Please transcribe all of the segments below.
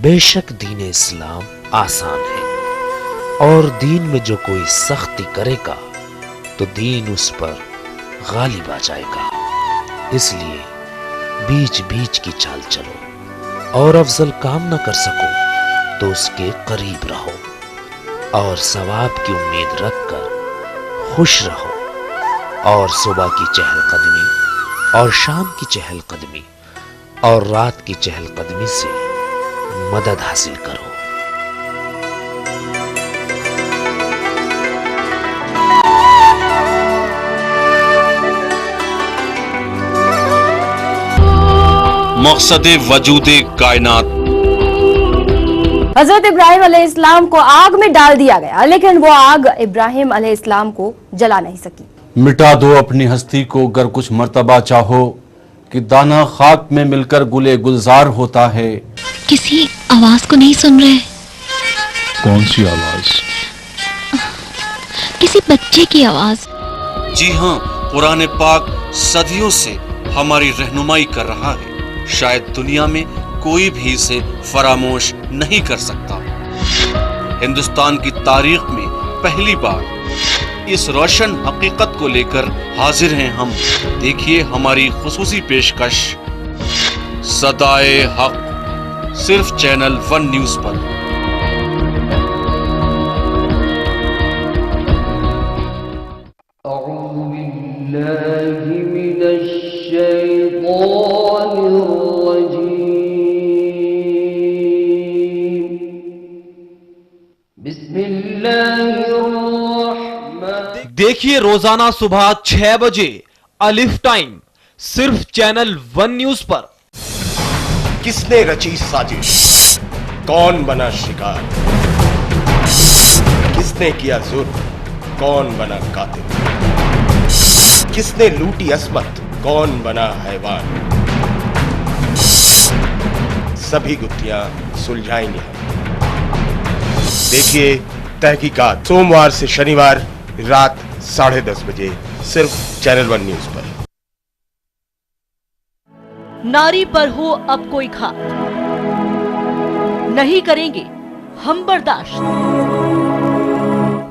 بے شک دین اسلام آسان ہے، اور دین میں جو کوئی سختی کرے گا تو دین اس پر غالب آ جائے گا۔ اس لیے بیچ بیچ کی چال چلو، اور افضل کام نہ کر سکو تو اس کے قریب رہو، اور ثواب کی امید رکھ کر خوش رہو، اور صبح کی چہل قدمی اور شام کی چہل قدمی اور رات کی چہل قدمی سے مدد حاصل کرو۔ مقصد وجود کائنات۔ حضرت ابراہیم علیہ السلام کو آگ میں ڈال دیا گیا، لیکن وہ آگ ابراہیم علیہ السلام کو جلا نہیں سکی۔ مٹا دو اپنی ہستی کو گر کچھ مرتبہ چاہو، کہ دانہ خاک میں مل کر گلے گلزار ہوتا ہے۔ کسی آواز کو نہیں سن رہے؟ کون سی آواز؟ کسی بچے کی آواز۔ جی ہاں، قرآن پاک صدیوں سے ہماری رہنمائی کر رہا ہے، شاید دنیا میں کوئی بھی اسے فراموش نہیں کر سکتا۔ ہندوستان کی تاریخ میں پہلی بار اس روشن حقیقت کو لے کر حاضر ہیں ہم۔ دیکھیے ہماری خصوصی پیشکش صدائے حق، صرف چینل 1 نیوز پر۔ اعوذ باللہ من الشیطان الرجیم، بسم اللہ الرحمن۔ دیکھیے روزانہ صبح 6 بجے الف ٹائم، صرف چینل 1 نیوز پر۔ کس نے رچی سازش؟ کون بنا شکار؟ کس نے کیا ظلم؟ کون بنا قاتل؟ کس نے لوٹی عصمت؟ کون بنا حیوان؟ سبھی گتھیاں سلجھائیں گے ہم۔ دیکھیے تحقیقات سوموار سے شنیوار رات 10:30 بجے صرف چینل 1 نیوز پر۔ ناری پر ہو اب کوئی گھات، نہیں کریں گے ہم برداشت۔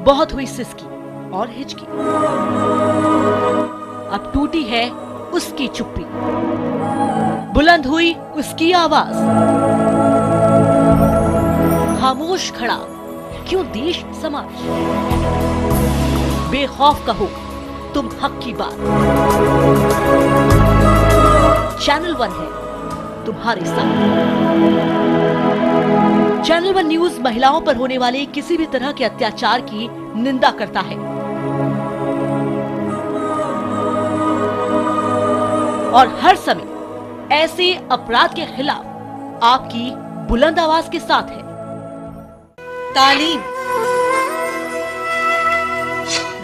بہت ہوئی سسکی اور ہچکی، اب ٹوٹی ہے اس کی چپی، بلند ہوئی اس کی آواز۔ خاموش کھڑا کیوں دیش سماج، بے خوف کہو تم حق کی بات۔ چینل 1 ہے تمہارے ساتھ۔ چینل 1 نیوز مہیلاؤں پر ہونے والے کسی بھی طرح کے اتیاچار کی نندا کرتا ہے، اور ہر سمے ایسے اپرادھ کے خلاف آپ کی بلند آواز کے ساتھ ہے۔ تعلیم،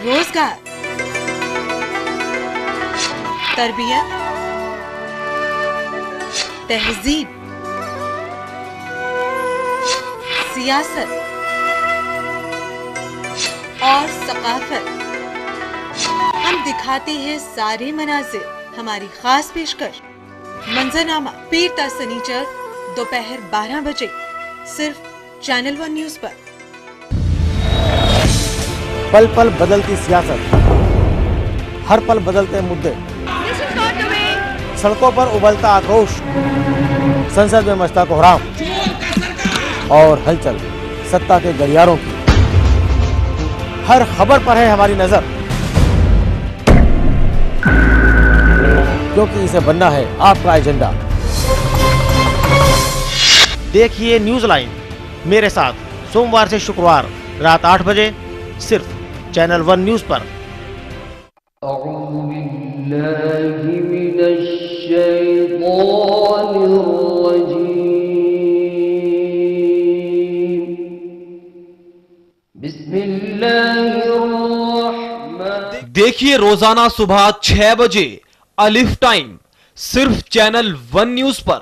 روزگار، تربیت، تہذیب، سیاست اور ثقافت، ہم دکھاتے ہیں سارے مناظر۔ ہماری خاص پیشکش منظرنامہ پیر تا سنیچر دوپہر 12 بجے صرف چینل 1 نیوز پر۔ پل پل بدلتی سیاست، ہر پل بدلتے مدے، سڑکوں پر ابلتا آکروش، سنسد میں مچتا کوہرام، اور ہلچل ستا کے گلیاروں کی۔ ہر خبر پر ہے ہماری نظر، کیونکہ اسے بننا ہے آپ کا ایجنڈا۔ دیکھیے نیوز لائن میرے ساتھ سوموار سے شکروار رات 8 بجے صرف چینل 1 نیوز پر۔ اعوذ باللہ من الشیطان الرجیم، بسم اللہ الرحمن۔ دیکھیے روزانہ صبح 6 بجے الف ٹائم، صرف چینل 1 نیوز پر۔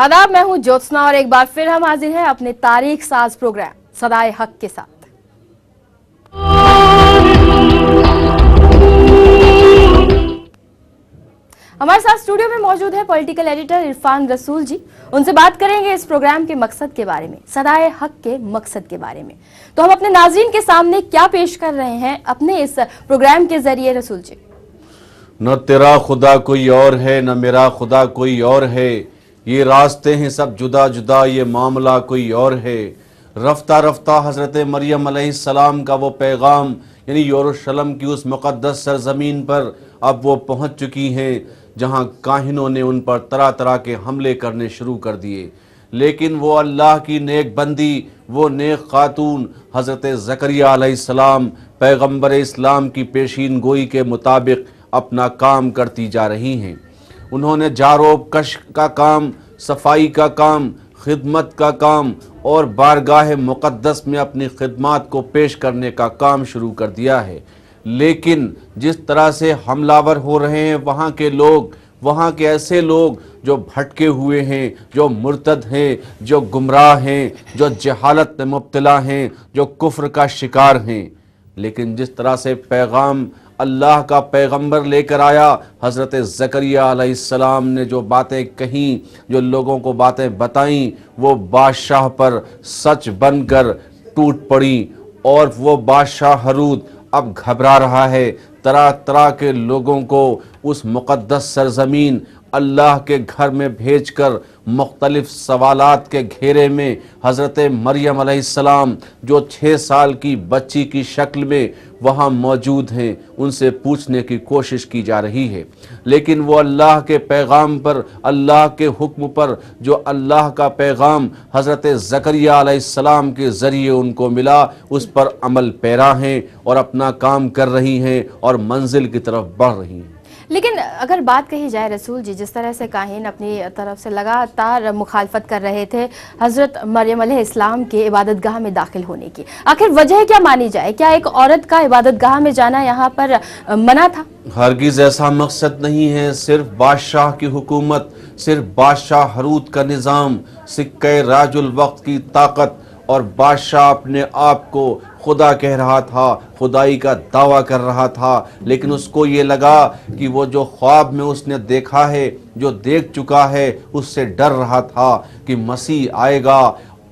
आदाब, मैं हूं ज्योत्सना और एक बार फिर हम हाजिर हैं अपने तारीख साज प्रोग्राम सदाए हक के साथ। हमारे साथ स्टूडियो में मौजूद है पॉलिटिकल एडिटर इरफान रसूल जी। उनसे बात करेंगे इस प्रोग्राम के मकसद के बारे में, सदाए हक के मकसद के बारे में। तो हम अपने नाज़रीन के सामने क्या पेश कर रहे हैं अपने इस प्रोग्राम के जरिए रसूल जी? न तेरा खुदा कोई और है, न मेरा खुदा कोई और है, ये रास्ते हैं सब जुदा जुदा, ये मामला कोई और है। रफ्ता रफ्ता हज़रत मरियम अलैहिस्सलाम का वो पैगाम यानी यरूशलेम की उस मुक़द्दस सरज़मीन पर अब वो पहुंच चुकी हैं जहां काहिनों ने उन पर तरह तरह के हमले करने शुरू कर दिए। लेकिन वो अल्लाह की नेक बंदी, वो नेक खातून हज़रत ज़करिया अलैहिस्सलाम पैगम्बर इस्लाम की पेशीन गोई के मुताबिक अपना काम करती जा रही हैं। उन्होंने जारोब कश का काम, सफाई का काम, खिदमत का काम और बारगाह मुक़द्दस में अपनी खिदमत को पेश करने का काम शुरू कर दिया है। लेकिन जिस तरह से हमलावर हो रहे हैं वहाँ के लोग, वहाँ के ऐसे लोग जो भटके हुए हैं, जो मुर्तद हैं, जो गुमराह हैं, जो जहालत में मुब्तला हैं, जो कुफ्र का शिकार हैं। लेकिन जिस तरह से पैगाम अल्लाह का पैगंबर लेकर आया, हज़रत ज़करिया अलैहिस्सलाम ने जो बातें कहीं, जो लोगों को बातें बताईं, वो बादशाह पर सच बनकर टूट पड़ी। और वो बादशाह हरूद अब घबरा रहा है। तरह तरह के लोगों को उस मुक़द्दस सरज़मीन अल्लाह के घर में भेजकर मुख्तलिफ सवालात के घेरे में हज़रत मरियम अलैहिस्सलाम जो 6 साल की बच्ची की शक्ल में वहाँ मौजूद हैं, उनसे पूछने की कोशिश की जा रही है। लेकिन वो अल्लाह के पैगाम पर, अल्लाह के हुक्म पर, जो अल्लाह का पैगाम हज़रत ज़करिया अलैहिस्सलाम के ज़रिए उनको मिला, उस पर अमल पैरा हैं और अपना काम कर रही हैं और मंजिल की तरफ बढ़ रही हैं। लेकिन अगर बात कही जाए रसूल जी, जिस तरह से काहिन अपनी तरफ से लगातार मुखालफत कर रहे थे हज़रत मरियम अलैहिस्सलाम के इबादतगाह में दाखिल होने की, आखिर वजह क्या मानी जाए? क्या एक औरत का इबादतगाह में जाना यहाँ पर मना था? हरगिज़ ऐसा मकसद नहीं है। सिर्फ बादशाह की हुकूमत, सिर्फ बादशाह हरूद का निज़ाम, सिक्के राजुल वक्त की ताकत और बादशाह अपने आप को खुदा कह रहा था, खुदाई का दावा कर रहा था। लेकिन उसको ये लगा कि वो जो ख्वाब में उसने देखा है, जो देख चुका है, उससे डर रहा था कि मसीह आएगा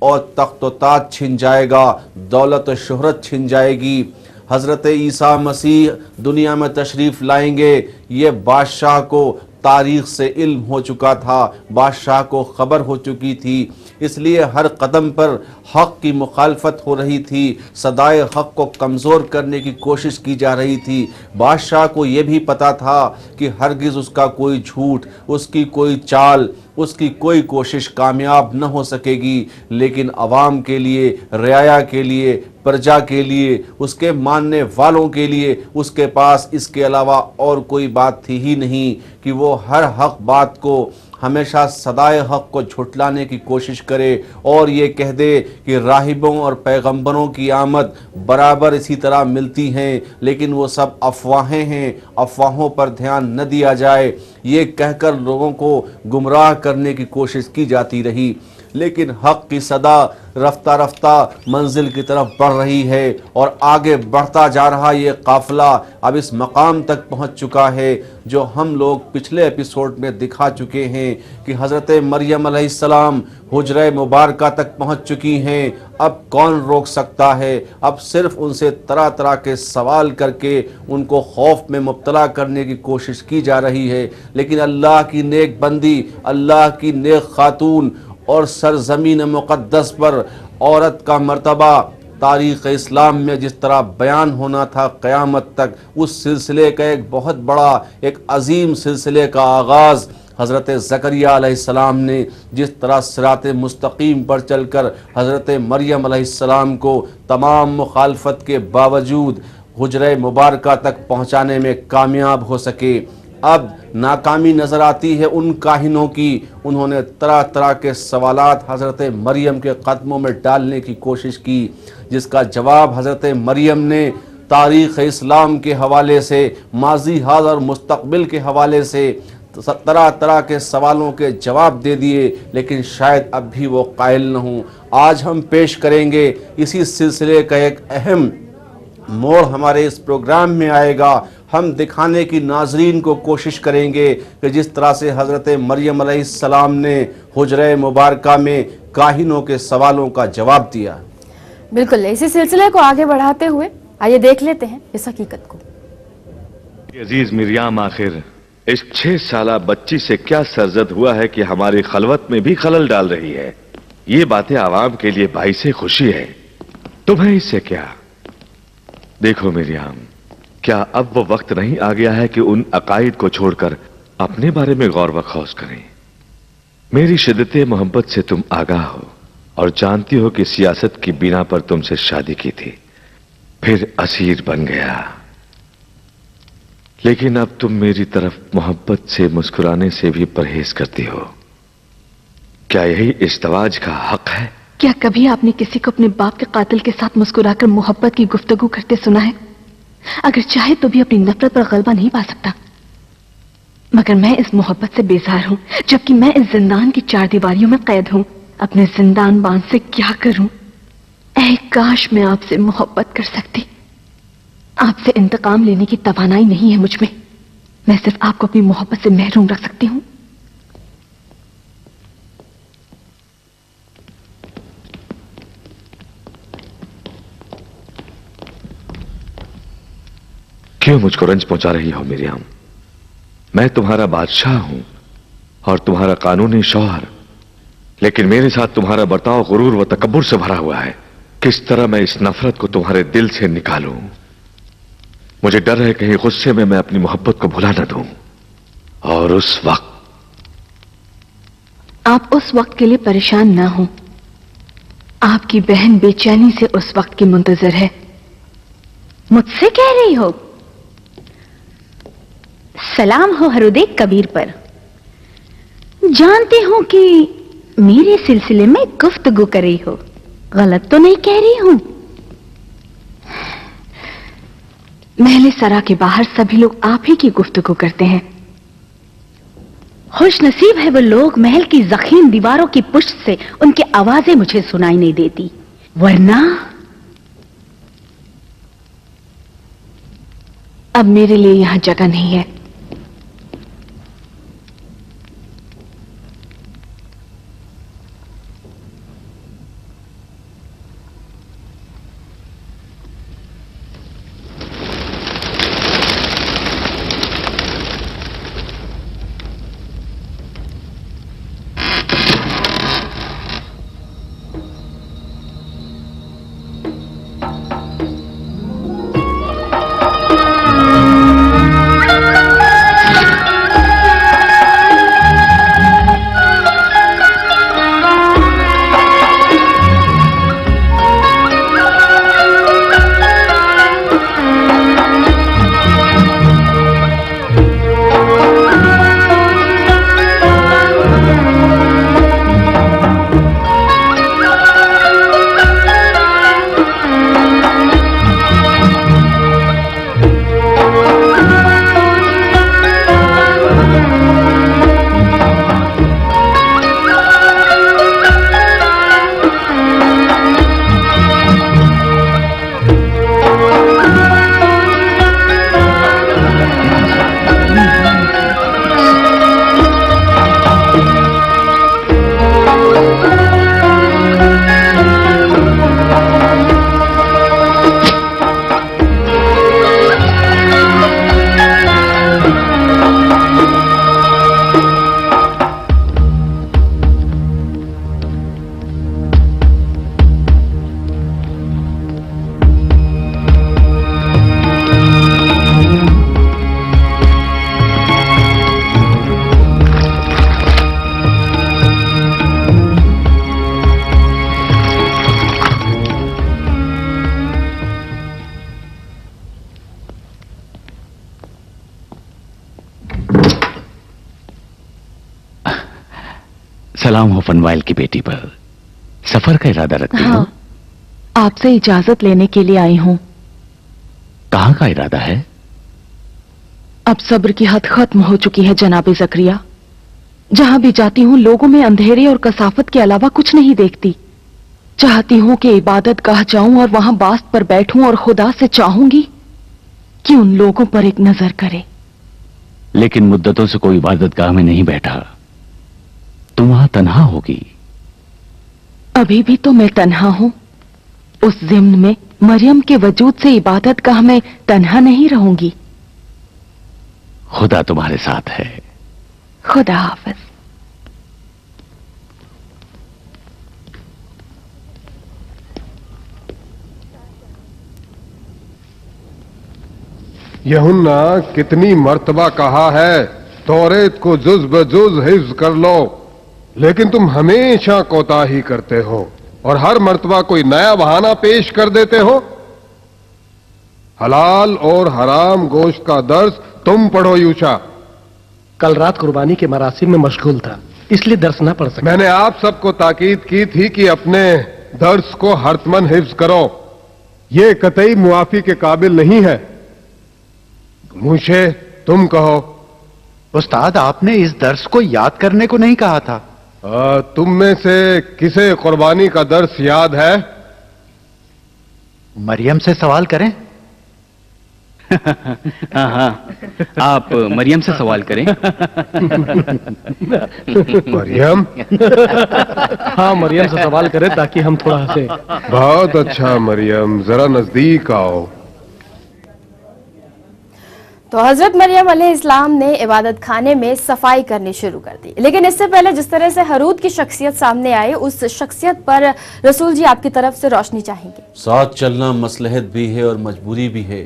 और तख्त व ताज छिन जाएगा, दौलत व शोहरत छिन जाएगी, हज़रत ईसा मसीह दुनिया में तशरीफ़ लाएंगे। ये बादशाह को तारीख़ से इल्म हो चुका था, बादशाह को ख़बर हो चुकी थी। इसलिए हर कदम पर हक़ की मुखालफत हो रही थी, सदाए हक़ को कमज़ोर करने की कोशिश की जा रही थी। बादशाह को ये भी पता था कि हरगिज़ उसका कोई झूठ, उसकी कोई चाल, उसकी कोई कोशिश कामयाब न हो सकेगी। लेकिन अवाम के लिए, रियाया के लिए, प्रजा के लिए, उसके मानने वालों के लिए उसके पास इसके अलावा और कोई बात थी ही नहीं कि वो हर हक बात को हमेशा सदाए हक को झुटलाने की कोशिश करे और ये कह दे कि राहिबों और पैगंबरों की आमद बराबर इसी तरह मिलती हैं, लेकिन वो सब अफवाहें हैं, अफवाहों पर ध्यान न दिया जाए, ये कहकर लोगों को गुमराह करने की कोशिश की जाती रही। लेकिन हक़ की सदा रफ्ता रफ्ता मंजिल की तरफ बढ़ रही है और आगे बढ़ता जा रहा ये काफ़िला अब इस मकाम तक पहुंच चुका है जो हम लोग पिछले एपिसोड में दिखा चुके हैं कि हज़रत मरियम अलैहिस्सलाम हुजरे मुबारका तक पहुंच चुकी हैं। अब कौन रोक सकता है? अब सिर्फ उनसे तरह तरह के सवाल करके उनको खौफ में मुब्तला करने की कोशिश की जा रही है। लेकिन अल्लाह की नेक बंदी, अल्लाह की नेक खातून और सरजमीन मुक़द्दस पर औरत का मर्तबा तारीख़ इस्लाम में जिस तरह बयान होना था क़यामत तक, उस सिलसिले का एक बहुत बड़ा, एक अजीम सिलसिले का आगाज़ हज़रत ज़करिया अलैहिस्सलाम ने जिस तरह सिरात मुस्तकीम पर चलकर हज़रत मरियम अलैहिस्सलाम को तमाम मुखालफत के बावजूद हुजरे मुबारका तक पहुँचाने में कामयाब हो सके। अब नाकामी नज़र आती है उन काहिनों की। उन्होंने तरह तरह के सवालात हज़रत मरियम के कदमों में डालने की कोशिश की, जिसका जवाब हज़रत मरियम ने तारीख़ इस्लाम के हवाले से, माजी हाल और मुस्तक़बिल के हवाले से, तरह तरह के सवालों के जवाब दे दिए, लेकिन शायद अब भी वो कायल न हूँ। आज हम पेश करेंगे इसी सिलसिले का एक अहम मोड़ हमारे इस प्रोग्राम में आएगा। हम दिखाने की नाजरीन को कोशिश करेंगे कि जिस तरह से हज़रत मरियम अलैहिस्सलाम ने हुजरे मुबारका में काहिनों के सवालों का जवाब दिया। बिल्कुल, इसी सिलसिले को आगे बढ़ाते हुए आइए देख लेते हैं इस हकीकत को। अजीज मिरियाम, आखिर इस 6 साला बच्ची से क्या सरजद हुआ है कि हमारी खलवत में भी खलल डाल रही है। ये बातें आवाम के लिए बाइस खुशी है, तुम्हें इससे क्या। देखो मिरियाम, क्या अब वो वक्त नहीं आ गया है कि उन अकायद को छोड़कर अपने बारे में गौर व खौस करें। मेरी शिद्दत मोहब्बत से तुम आगाह हो और जानती हो कि सियासत की बिना पर तुमसे शादी की थी, फिर असीर बन गया। लेकिन अब तुम मेरी तरफ मोहब्बत से मुस्कुराने से भी परहेज करती हो। क्या यही इज़्दिवाज का हक है? क्या कभी आपने किसी को अपने बाप के कातिल के साथ मुस्कुराकर मोहब्बत की गुफ्तगू करते सुना है? अगर चाहे तो भी अपनी नफरत पर गलबा नहीं पा सकता। मगर मैं इस मोहब्बत से बेजार हूं, जबकि मैं इस जिंदान की 4 दीवारियों में कैद हूं। अपने जिंदान बांध से क्या करूं? ऐ काश मैं आपसे मोहब्बत कर सकती। आपसे इंतकाम लेने की तवानाई नहीं है मुझ में। मैं सिर्फ आपको अपनी मोहब्बत से महरूम रख सकती हूं। क्यों मुझको रंज पहुंचा रही हो मिरियाम? मैं तुम्हारा बादशाह हूं और तुम्हारा कानूनी शौहर, लेकिन मेरे साथ तुम्हारा बर्ताव गुरूर व तकब्बुर से भरा हुआ है। किस तरह मैं इस नफरत को तुम्हारे दिल से निकालूं? मुझे डर है कहीं गुस्से में मैं अपनी मोहब्बत को भुला न दूं। और उस वक्त आप उस वक्त के लिए परेशान ना हो। आपकी बहन बेचैनी से उस वक्त की मुंतजर है। मुझसे कह रही हो? सलाम हो हरुदे कबीर पर। जानती हूं कि मेरे सिलसिले में गुफ्तगू कर रही हो। गलत तो नहीं कह रही हूं? महले सरा के बाहर सभी लोग आप ही की गुफ्तगू करते हैं। खुश नसीब है वो लोग महल की जखीम दीवारों की पुष्ट से उनकी आवाजें मुझे सुनाई नहीं देती, वरना अब मेरे लिए यहां जगह नहीं है। सलाम हो फनवाइल की बेटी पर। सफर का इरादा रखती हो? आपसे इजाजत लेने के लिए आई हूं। कहां का इरादा है? अब सब्र की हद खत्म हो चुकी है जनाब ज़करिया। जहां भी जाती हूं लोगों में अंधेरे और कसाफत के अलावा कुछ नहीं देखती। चाहती हूं कि इबादत गाह जाऊं और वहां बास्त पर बैठूं और खुदा से चाहूंगी कि उन लोगों पर एक नजर करे। लेकिन मुद्दतों से कोई इबादत गाह में नहीं बैठा, तुम वहां तन्हा होगी। अभी भी तो मैं तन्हा हूं। उस ज़िम्न में मरियम के वजूद से इबादत गाह में तन्हा नहीं रहूंगी। खुदा तुम्हारे साथ है। खुदा हाफिज। यूहन्ना कितनी मर्तबा कहा है तौरेत को जुज बजुज हिफ्ज कर लो, लेकिन तुम हमेशा कोताही करते हो और हर मर्तबा कोई नया बहाना पेश कर देते हो। हलाल और हराम गोश्त का दर्स तुम पढ़ो यूशा। कल रात कुर्बानी के मरासिम में मशगूल था, इसलिए दर्स ना पढ़ सका। मैंने आप सबको ताकीद की थी कि अपने दर्स को हरतमन हिफ्ज करो। ये कतई मुआफी के काबिल नहीं है। मुझे तुम कहो। उस्ताद, आपने इस दर्स को याद करने को नहीं कहा था। तुम में से किसे कुर्बानी का दर्स याद है? मरियम से सवाल करें। हाँ, आप मरियम से सवाल करें। मरियम? हाँ, मरियम से सवाल करें ताकि हम थोड़ा हंसे। बहुत अच्छा मरियम, जरा नजदीक आओ। तो हजरत मरियम अलैहिस्सलाम ने इबादत खाने में सफाई करनी शुरू कर दी, लेकिन इससे पहले जिस तरह से हरूद की शख्सियत सामने आई, उस शख्सियत पर रसूल जी आपकी तरफ से रोशनी चाहेंगे। साथ चलना मसलहत भी है और मजबूरी भी है।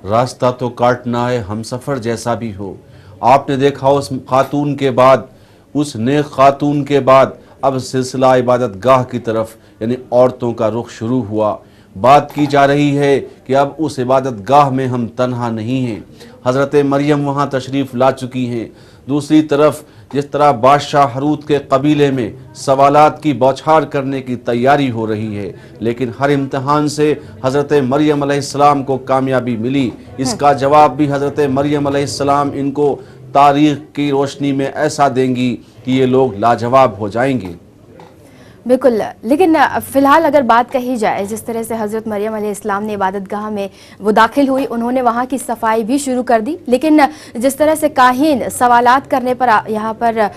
रास्ता तो काटना है, हम सफ़र जैसा भी हो। आपने देखा उस खातून के बाद, उस नेक खातून के बाद अब सिलसिला इबादत गाह की तरफ यानी औरतों का रुख शुरू हुआ। बात की जा रही है कि अब उस इबादत गाह में हम तन्हा नहीं हैं। हज़रत मरियम वहाँ तशरीफ़ ला चुकी हैं। दूसरी तरफ जिस तरह बादशाह हरूद के कबीले में सवालात की बौछार करने की तैयारी हो रही है, लेकिन हर इम्तहान से हज़रत मरियम अलैहिस्सलाम को कामयाबी मिली। इसका जवाब भी हज़रत मरियम अलैहिस्सलाम इनको तारीख़ की रोशनी में ऐसा देंगी कि ये लोग लाजवाब हो जाएंगे। बिल्कुल, लेकिन फिलहाल अगर बात कही जाए जिस तरह से हज़रत मरियम अलैहिस्सलाम ने इबादत गाह में वो दाखिल हुई, उन्होंने वहाँ की सफाई भी शुरू कर दी, लेकिन जिस तरह से काहिन सवालात करने पर यहाँ पर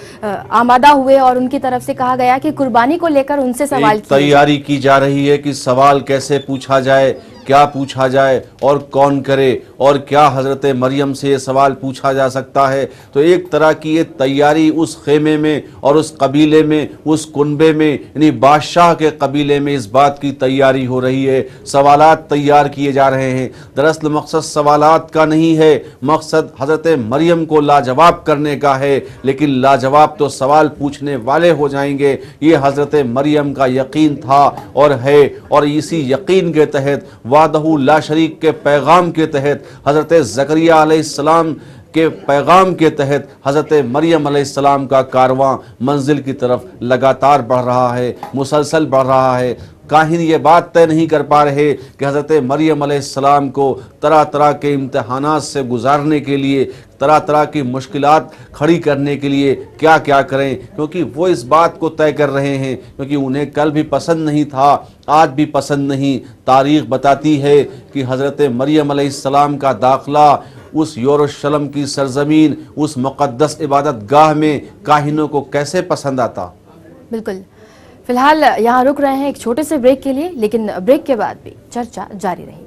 आमादा हुए और उनकी तरफ से कहा गया कि कुर्बानी को लेकर उनसे सवाल तैयारी की जा रही है कि सवाल कैसे पूछा जाए, क्या पूछा जाए और कौन करे, और क्या हज़रत मरियम से ये सवाल पूछा जा सकता है। तो एक तरह की ये तैयारी उस खेमे में और उस कबीले में, उस कुनबे में यानी बादशाह के कबीले में इस बात की तैयारी हो रही है। सवालात तैयार किए जा रहे हैं। दरअसल मकसद सवालात का नहीं है, मकसद हज़रत मरियम को लाजवाब करने का है, लेकिन लाजवाब तो सवाल पूछने वाले हो जाएंगे। ये हज़रत मरियम का यकीन था और है, और इसी यकीन के तहत वादहू ला शरीक के पैगाम के तहत, हज़रत ज़करिया अलैहिस्सलाम के पैगाम के तहत हज़रत मरियम अलैहिस्सलाम का कारवां मंजिल की तरफ लगातार बढ़ रहा है, मुसलसल बढ़ रहा है। काहिन ये बात तय नहीं कर पा रहे कि हज़रत मरियम अलैहिस्सलाम को तरह तरह के इम्तहानात से गुजारने के लिए, तरह तरह की मुश्किलात खड़ी करने के लिए क्या क्या करें, क्योंकि वो इस बात को तय कर रहे हैं, क्योंकि उन्हें कल भी पसंद नहीं था, आज भी पसंद नहीं। तारीख़ बताती है कि हज़रत मरियम अलैहिस्सलाम का दाखिला उस यरूशलेम की सरजमीन, उस मुक़द्दस इबादत गाह में काहिनों को कैसे पसंद आता। बिल्कुल, फिलहाल यहाँ रुक रहे हैं एक छोटे से ब्रेक के लिए, लेकिन ब्रेक के बाद भी चर्चा जारी रहेगी।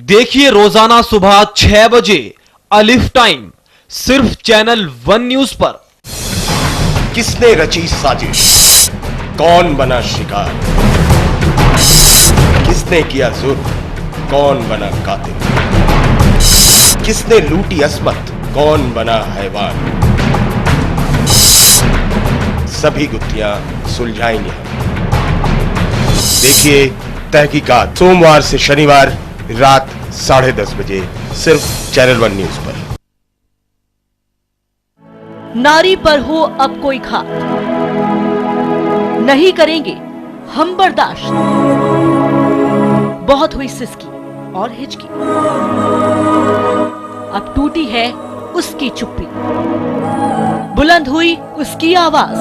देखिए रोजाना सुबह 6 बजे अलिफ टाइम सिर्फ चैनल 1 न्यूज पर। किसने रची साजिश, कौन बना शिकार, किसने किया जुल्म, कौन बना कातिल, किसने लूटी असमत, कौन बना हैवान, सभी गुत्थियां सुलझाएंगे हम। देखिए तहकीकात सोमवार से शनिवार रात 10:30 बजे सिर्फ चैनल 1 न्यूज पर। नारी पर हो अब कोई घात, नहीं करेंगे हम बर्दाश्त। बहुत हुई सिसकी और हिचकी, अब टूटी है उसकी चुप्पी, बुलंद हुई उसकी आवाज।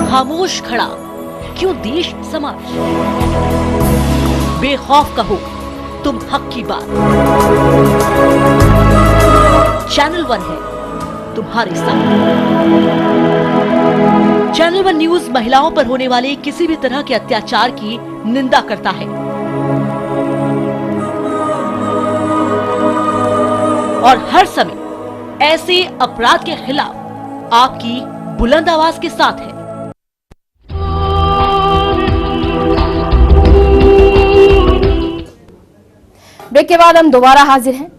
खामोश खड़ा क्यों देश समाज, बेखौफ कहो तुम हक की बात। चैनल 1 है तुम्हारे साथ। चैनल 1 न्यूज महिलाओं पर होने वाले किसी भी तरह के अत्याचार की निंदा करता है और हर समय ऐसे अपराध के खिलाफ आपकी बुलंद आवाज के साथ है। ब्रेक के बाद हम दोबारा हाजिर हैं।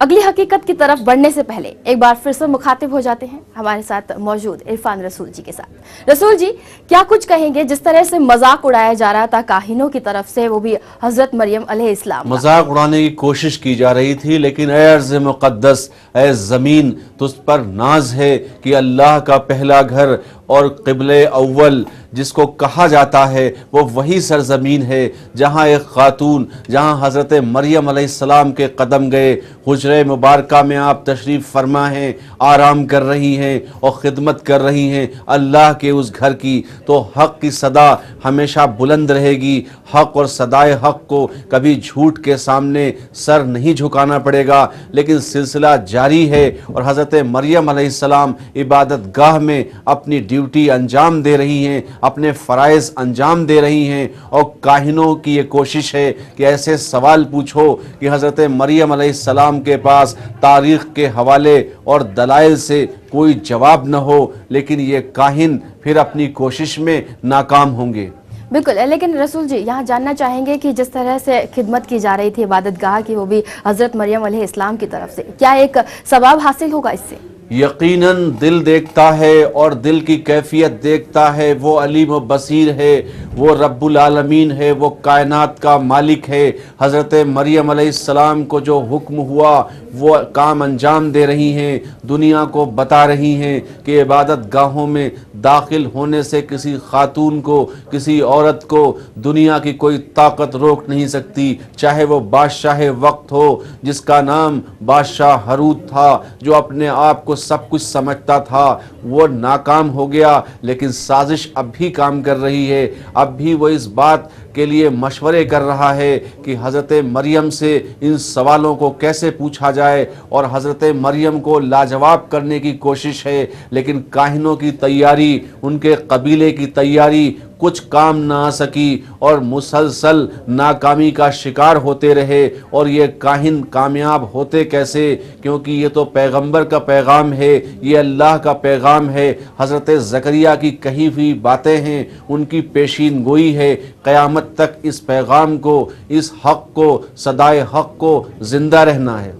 अगली हकीकत की तरफ बढ़ने से पहले एक बार फिर से मुखातिब हो जाते हैं हमारे साथ मौजूद इरफान रसूल जी के साथ। रसूल जी, क्या कुछ कहेंगे जिस तरह से मजाक उड़ाया जा रहा था काहिनों की तरफ से, वो भी हजरत मरियम अलैहिस्सलाम। मजाक उड़ाने की कोशिश की जा रही थी, लेकिन ऐ अर्ज़ मुक़द्दस, ऐ ज़मीन, तुझ पर नाज है कि अल्लाह का पहला घर और क़िबले अव्वल जिसको कहा जाता है वो वही सरजमीन है जहाँ एक खातून, जहाँ हज़रत मरियम अलैहिस्सलाम के कदम गए, हुजरे मुबारका में आप तशरीफ़ फरमा हैं, आराम कर रही हैं और ख़िदमत कर रही हैं अल्लाह के उस घर की। तो हक़ की सदा हमेशा बुलंद रहेगी। हक़ और सदाए हक़ को कभी झूठ के सामने सर नहीं झुकाना पड़ेगा। लेकिन सिलसिला जारी है और हज़रत मरियम अलैहिस्सलाम इबादत गाह में अपनी ड्यूटी अंजाम दे रही हैं, अपने फ़राइज़ अंजाम दे रही हैं। और काहिनों की ये कोशिश है कि ऐसे सवाल पूछो कि हज़रत मरियम अलैहिस्सलाम के पास तारीख़ के हवाले और दलाइल से कोई जवाब न हो, लेकिन ये काहिन फिर अपनी कोशिश में नाकाम होंगे। बिल्कुल, लेकिन रसूल जी यहाँ जानना चाहेंगे कि जिस तरह से खिदमत की जा रही थी इबादत गाह की, वो भी हज़रत मरियम अलैहिस्सलाम की तरफ से, क्या एक सवाब हासिल होगा इससे? यकीनन दिल देखता है और दिल की कैफियत देखता है। वो अलीम व बसीर है, वो रब्बुल आलमीन है, वो कायनात का मालिक है। हज़रत मरियम अलैहिस्सलाम को जो हुक्म हुआ वो काम अंजाम दे रही हैं, दुनिया को बता रही हैं कि इबादत गाहों में दाखिल होने से किसी खातून को, किसी औरत को दुनिया की कोई ताकत रोक नहीं सकती। चाहे वो बादशाह वक्त हो जिसका नाम बादशाह हरूत था, जो अपने आप को सब कुछ समझता था, वो नाकाम हो गया। लेकिन साजिश अब भी काम कर रही है। अब भी वो इस बात के लिए मशवरे कर रहा है कि हज़रत मरियम से इन सवालों को कैसे पूछा जाए और हज़रत मरियम को लाजवाब करने की कोशिश है। लेकिन काहिनों की तैयारी, उनके कबीले की तैयारी कुछ काम ना आ सकी और मुसलसल नाकामी का शिकार होते रहे। और ये काहिन कामयाब होते कैसे? क्योंकि ये तो पैगंबर का पैगाम है, ये अल्लाह का पैगाम है। हज़रत ज़करिया की कही हुई बातें हैं, उनकी पेशीन गोई है। क़यामत तक इस पैगाम को, इस हक़ को, सदाए हक़ को ज़िंदा रहना है।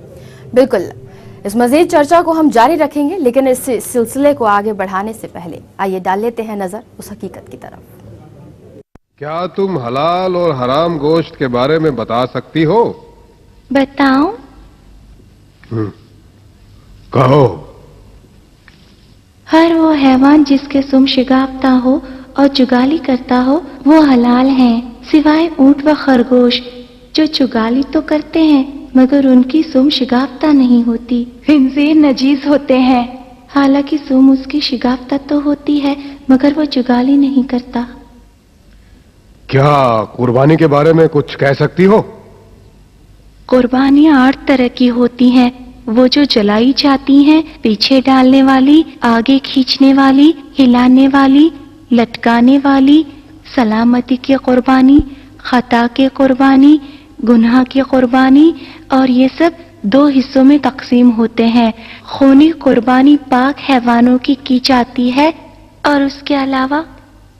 बिल्कुल, इस मज़ीद चर्चा को हम जारी रखेंगे, लेकिन इस सिलसिले को आगे बढ़ाने से पहले आइए डाल लेते हैं नज़र उस हकीकत की तरफ। क्या तुम हलाल और हराम गोश्त के बारे में बता सकती हो? बताऊं? कहो। हर वो हैवान जिसके सुम शिगाफ्ता हो और चुगाली करता हो वो हलाल है, सिवाय ऊंट व खरगोश जो चुगाली तो करते हैं मगर उनकी सुम शिगाफ्ता नहीं होती। खिंजीर नजीस होते हैं, हालांकि सुम उसकी शिगाफ्ता तो होती है मगर वो चुगाली नहीं करता। क्या कुर्बानी के बारे में कुछ कह सकती हो? कुर्बानियां 8 तरह की होती हैं। वो जो जलाई जाती हैं, पीछे डालने वाली, आगे खींचने वाली, हिलाने वाली, लटकाने वाली, सलामती की कुर्बानी, खता की कुर्बानी, गुनाह की कुर्बानी, और ये सब 2 हिस्सों में तकसीम होते हैं। खूनी कुर्बानी पाक हैवानों की जाती है और उसके अलावा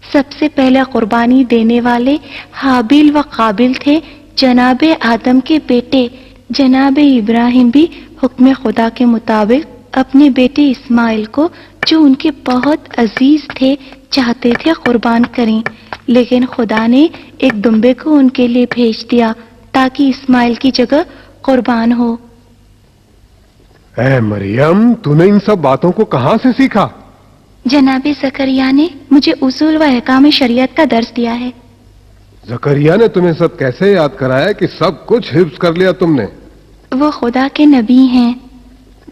सबसे पहले कुर्बानी देने वाले हाबिल व काबिल थे, जनाबे आदम के बेटे। जनाबे इब्राहिम भी हुक्म खुदा के मुताबिक अपने बेटे इस्माइल को, जो उनके बहुत अजीज थे, चाहते थे कुर्बान करें। لیکن خدا نے ایک دمبے کو ان کے لیے بھیج دیا تاکہ اسماعیل کی جگہ قربان ہو۔ اے مریم، تو نے ان سب باتوں کو کہاں سے سیکھا؟ جناب زکریا نے مجھے اصول و احکام شریعت کا درس دیا ہے۔ زکریا نے تمہیں سب کیسے یاد کرایا کہ سب کچھ حفظ کر لیا تم نے؟ وہ خدا کے نبی ہیں۔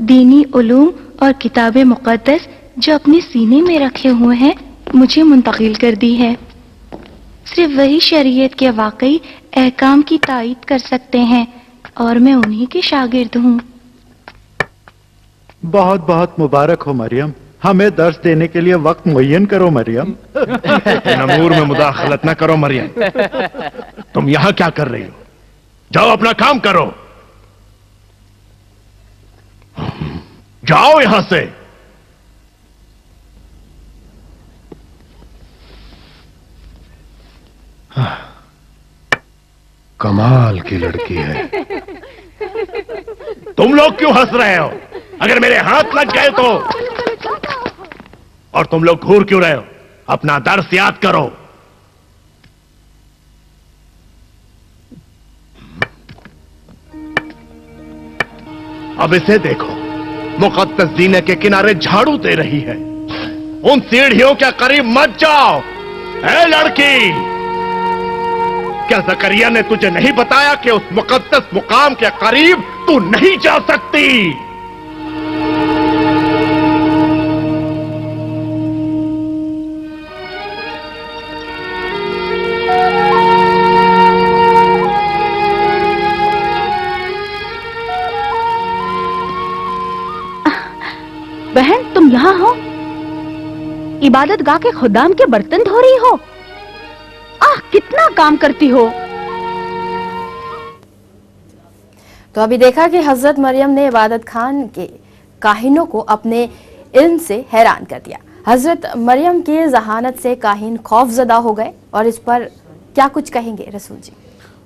دینی علوم اور کتاب مقدس جو اپنے سینے میں رکھے ہوئے ہیں مجھے منتقل کر دی ہے۔ صرف وہی شریعت کے واقعی احکام کی تائید کر سکتے ہیں اور میں انہی کے شاگرد ہوں۔ بہت بہت مبارک ہو مریم، ہمیں درس دینے کے لیے وقت معین کرو مریم۔ امور میں مداخلت نہ کرو مریم، تم یہاں کیا کر رہی ہو؟ جاؤ اپنا کام کرو، جاؤ یہاں سے۔ کمال کی لڑکی ہے۔ تم لوگ کیوں ہنس رہے ہو؟ اگر میرے ہاتھ لگ گئے تو؟ اور تم لوگ گھور کیوں رہے ہو؟ اپنا درس یاد کرو۔ اب اسے دیکھو، مقدس زینے کے کنارے جھاڑو دے رہی ہے۔ ان سیڑھیوں کے قریب مت جاؤ۔ اے لڑکی، کیا زکریا نے تجھے نہیں بتایا کہ اس مقدس مقام کے قریب تو نہیں جا سکتی؟ بہن تم یہاں ہو؟ عبادت گاہ کے خدام کے برتن دھو رہی ہو؟ کتنا کام کرتی ہو۔ تو ابھی دیکھا کہ حضرت مریم نے عبادت خان کے کاہنوں کو اپنے علم سے حیران کر دیا۔ حضرت مریم کی ذہانت سے کاہن خوف زدہ ہو گئے، اور اس پر کیا کچھ کہیں گے رسول جی؟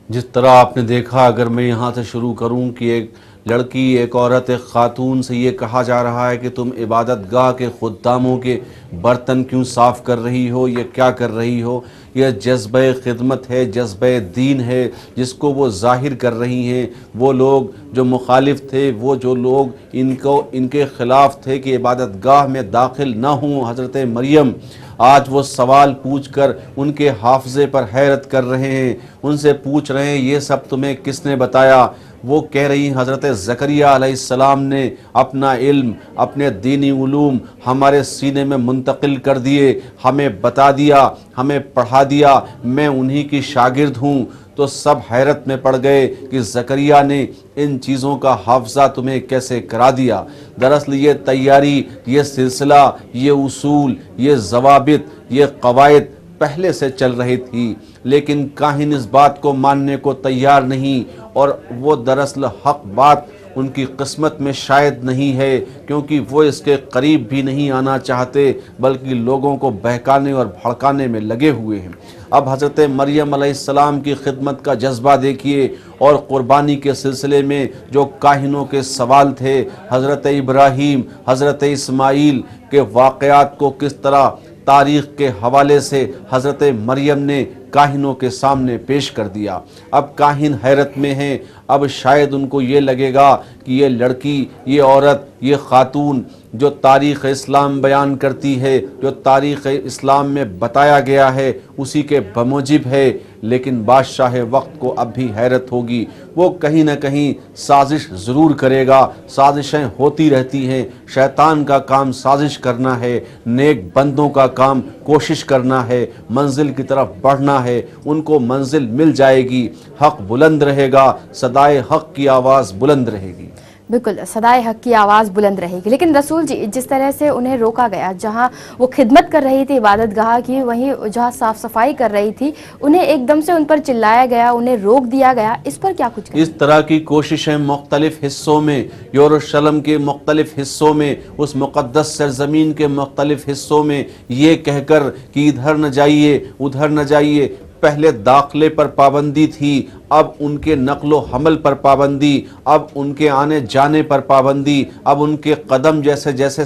جس طرح آپ نے دیکھا، اگر میں یہاں سے شروع کروں کہ ایک لڑکی، ایک عورت، ایک خاتون سے یہ کہا جا رہا ہے کہ تم عبادت گاہ کے خداموں کے برتن کیوں صاف کر رہی ہو، یہ کیا کر رہی ہو، یہ جذبہ خدمت ہے، جذبہ دین ہے جس کو وہ ظاہر کر رہی ہیں۔ وہ لوگ جو مخالف تھے، وہ جو لوگ ان کے خلاف تھے کہ عبادت گاہ میں داخل نہ ہوں حضرت مریم، آج وہ سوال پوچھ کر ان کے حافظے پر حیرت کر رہے ہیں، ان سے پوچھ رہے ہیں یہ سب تمہیں کس نے بتایا؟ وہ کہہ رہی ہیں حضرت زکریا علیہ السلام نے اپنا علم، اپنے دینی علوم ہمارے سینے میں منتقل کر دیے، ہمیں بتا دیا، ہمیں پڑھا دیا، میں انہی کی شاگرد ہوں۔ تو سب حیرت میں پڑ گئے کہ زکریا نے ان چیزوں کا حافظہ تمہیں کیسے کرا دیا۔ دراصل یہ تیاری، یہ سلسلہ، یہ اصول، یہ ضوابط، یہ قواعد پہلے سے چل رہی تھی، لیکن کاہن اس بات کو ماننے کو تیار نہیں، اور وہ دراصل حق بات ان کی قسمت میں شاید نہیں ہے، کیونکہ وہ اس کے قریب بھی نہیں آنا چاہتے، بلکہ لوگوں کو بہکانے اور بھڑکانے میں لگے ہوئے ہیں۔ اب حضرت مریم علیہ السلام کی خدمت کا جذبہ دیکھیے، اور قربانی کے سلسلے میں جو کاہنوں کے سوال تھے، حضرت ابراہیم، حضرت اسماعیل کے واقعات کو کس طرح تاریخ کے حوالے سے حضرت مریم نے کاہنوں کے سامنے پیش کر دیا۔ اب کاہن حیرت میں ہیں، اب شاید ان کو یہ لگے گا کہ یہ لڑکی، یہ عورت، یہ خاتون جو تاریخ اسلام بیان کرتی ہے، جو تاریخ اسلام میں بتایا گیا ہے، اسی کے بموجب ہے، لیکن بادشاہ وقت کو اب بھی حیرت ہوگی۔ وہ کہیں نہ کہیں سازش ضرور کرے گا، سازشیں ہوتی رہتی ہیں، شیطان کا کام سازش کرنا ہے، نیک بندوں کا کام کوشش کرنا ہے، منزل کی طرف بڑھنا ہے، ان کو منزل مل جائے گی، حق بلند رہے گا، صدائے حق کی آواز بلند رہے گی۔ بالکل، صدائے حق کی آواز بلند رہے گی۔ لیکن رسول جی، جس طرح سے انہیں روکا گیا، جہاں وہ خدمت کر رہی تھی عبادت گاہ کی، وہیں جہاں صاف صفائی کر رہی تھی، انہیں ایک دم سے ان پر چلایا گیا، انہیں روک دیا گیا، اس پر کیا کچھ؟ اس طرح کی کوششیں مختلف حصوں میں، یروشلم کے مختلف حصوں میں، اس مقدس سرزمین کے مختلف حصوں میں یہ کہہ کر کہ ادھر نہ جائیے، ادھر نہ جائیے، پہلے داخلے پر پابندی تھی، اب ان کے نقل و حمل پر پابندی، اب ان کے آنے جانے پر پابندی، اب ان کے قدم جیسے جیسے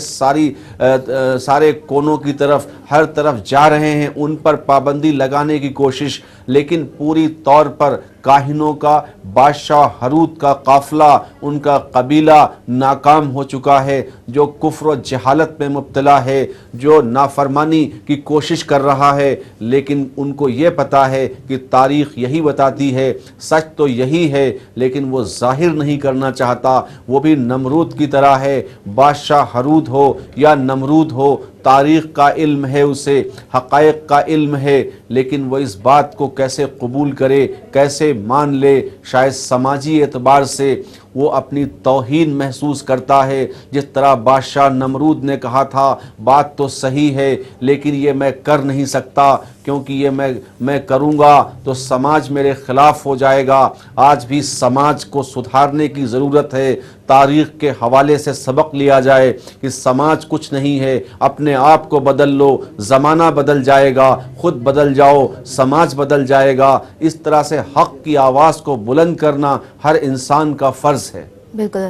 سارے کونوں کی طرف ہر طرف جا رہے ہیں ان پر پابندی لگانے کی کوشش، لیکن پوری طور پر کاہنوں کا بادشاہ ہروت کا قافلہ، ان کا قبیلہ ناکام ہو چکا ہے، جو کفر و جہالت میں مبتلا ہے، جو نافرمانی کی کوشش کر رہا ہے، لیکن ان کو یہ پتا ہے کہ تاریخ یہی بتاتی ہے، سچ تو یہی ہے، لیکن وہ ظاہر نہیں کرنا چاہتا۔ وہ بھی نمرود کی طرح ہے، بادشاہ ہروت ہو یا نمرود ہو، تاریخ کا علم ہے، اسے حقائق کا علم ہے، لیکن وہ اس بات کو کیسے قبول کرے، کیسے مان لے؟ شاید سماجی اعتبار سے وہ اپنی توہین محسوس کرتا ہے، جس طرح بادشاہ نمرود نے کہا تھا بات تو صحیح ہے لیکن یہ میں کر نہیں سکتا، کیونکہ یہ میں کروں گا تو سماج میرے خلاف ہو جائے گا۔ آج بھی سماج کو سدھارنے کی ضرورت ہے، تاریخ کے حوالے سے سبق لیا جائے کہ سماج کچھ نہیں ہے، اپنے آپ کو بدل لو، زمانہ بدل جائے گا، خود بدل جاؤ، سماج بدل جائے گا۔ اس طرح سے حق کی آواز کو بلند کرنا ہر انسان کا فرض ہے۔ بالکل،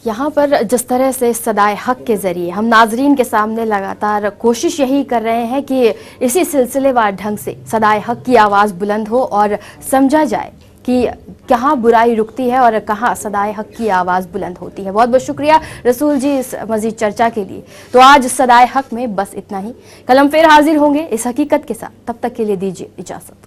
یہاں پر جس طرح سے صدائے حق کے ذریعے ہم ناظرین کے سامنے لگاتار کوشش یہی کر رہے ہیں کہ اسی سلسلے وار ڈھنگ سے صدائے حق کی آواز بلند ہو اور سمجھا جائے کہ کہاں برائی رکتی ہے اور کہاں صدائے حق کی آواز بلند ہوتی ہے۔ بہت بہت شکریہ رسول جی اس مزید چرچا کے لیے۔ تو آج صدائے حق میں بس اتنا ہی، کل ہم پھر حاضر ہوں گے اس حقیقت کے ساتھ، تب تک کے لیے دیجیے اجازت۔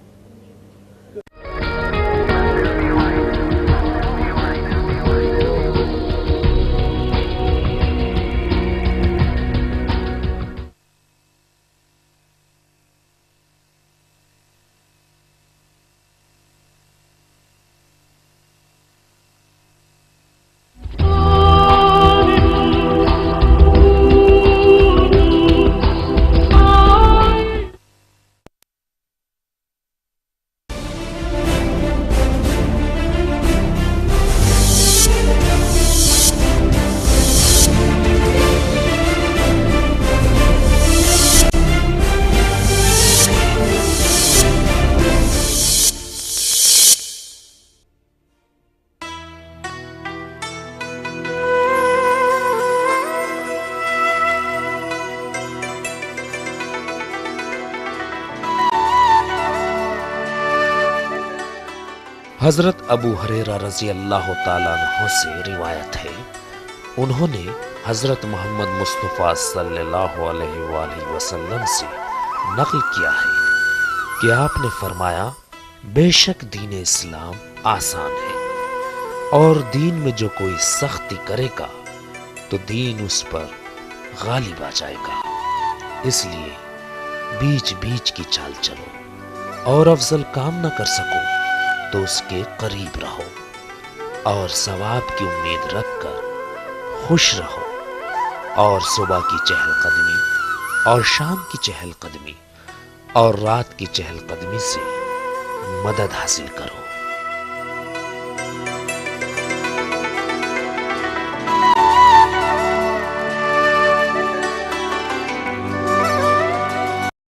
حضرت ابو ہریرہ رضی اللہ تعالیٰ عنہ سے روایت ہے، انہوں نے حضرت محمد مصطفیٰ صلی اللہ علیہ وآلہ وسلم سے نقل کیا ہے کہ آپ نے فرمایا، بے شک دین اسلام آسان ہے، اور دین میں جو کوئی سختی کرے گا تو دین اس پر غالب آ جائے گا، اس لیے بیچ بیچ کی چال چلو، اور افضل کام نہ کر سکو تو اس کے قریب رہو، اور ثواب کی امید رکھ کر خوش رہو، اور صبح کی چہل قدمی اور شام کی چہل قدمی اور رات کی چہل قدمی سے مدد حاصل کرو۔